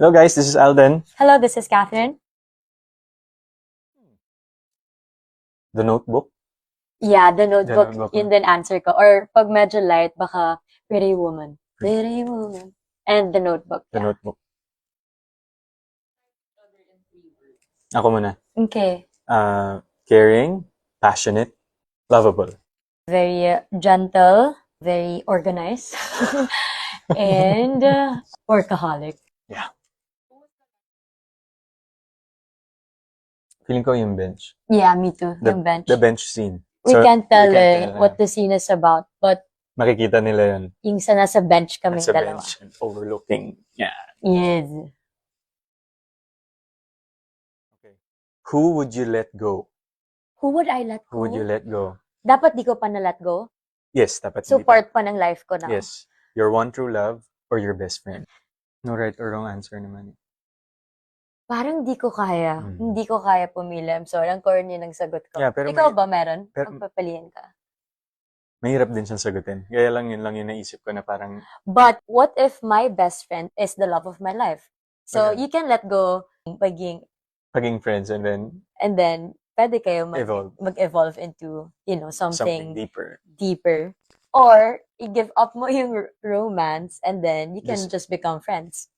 Hello guys, this is Alden. Hello, this is Catherine. The Notebook. Yeah, The Notebook, Notebook. yun din answer ko. Or pag medyo light, baka Pretty Woman. Pretty Woman. And The Notebook. The Yeah. Notebook. Ako muna. Okay. Caring, passionate, lovable. Very gentle, very organized, and workaholic. Yeah. Feeling ko yung bench. Yeah, me too. The, Yung bench. the bench scene. We So, can't tell we can't tell what the scene is about, but Makikita nila yun. yung sa nasa bench kaming Sa dalawa. bench and overlooking. Yeah. Yes. Okay. Who would you let go? Who would I let Who go? would you let go? Dapat di ko pa na-let go? Yes, dapat So, hindi pa. part pa ng life ko na. Yes. Your one true love or your best friend. No right or wrong answer naman. Parang di ko kaya. Mm. Hindi ko kaya pumili. I'm sorry. Ang corny ng sagot ko. Yeah, pero Ikaw ba meron? pero- Magpapiliin ka. Mahirap din siyang sagutin. Kaya lang yun naisip ko na parang, But what if my best friend is the love of my life? So, Okay. you can let go paging, paging friends and then pwede kayo evolve. mag-evolve into, Something something deeper. deeper. Or, i-give up mo yung romance and then you can just become friends.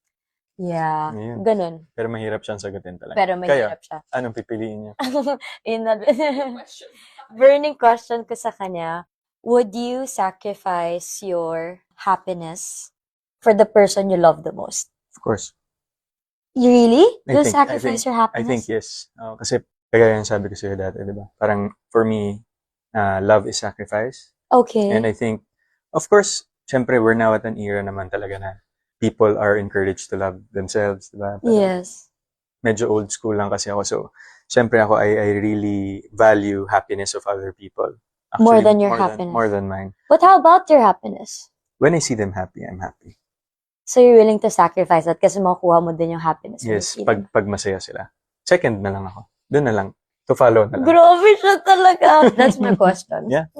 Yeah. Ayun. Ganun. Pero mahirap siyang sagutin talaga. Pero Kaya, mahirap siya. anong pipiliin niya? Burning question ko sa kanya, would you sacrifice your happiness for the person you love the most? Of course. You really? I You'll think- sacrifice your I happiness? think yes. Kasi, kagaya yung sabi ko sa'yo dati, di ba? Parang, for me, love is sacrifice. Okay. And I think, of course, syempre, we're now at an era naman talaga na people are encouraged to love themselves, di ba? Pero Yes. medyo old school lang kasi ako. So, syempre ako, I really value happiness of other people. More than your happiness. More than mine. But how about your happiness? When I see them happy, I'm happy. So you're willing to sacrifice that kasi makukuha mo din yung happiness. when you Yes, see them. pag masaya sila. Second na lang ako. Doon na lang. To follow na lang. Grabe siya talaga. That's my question. Yeah.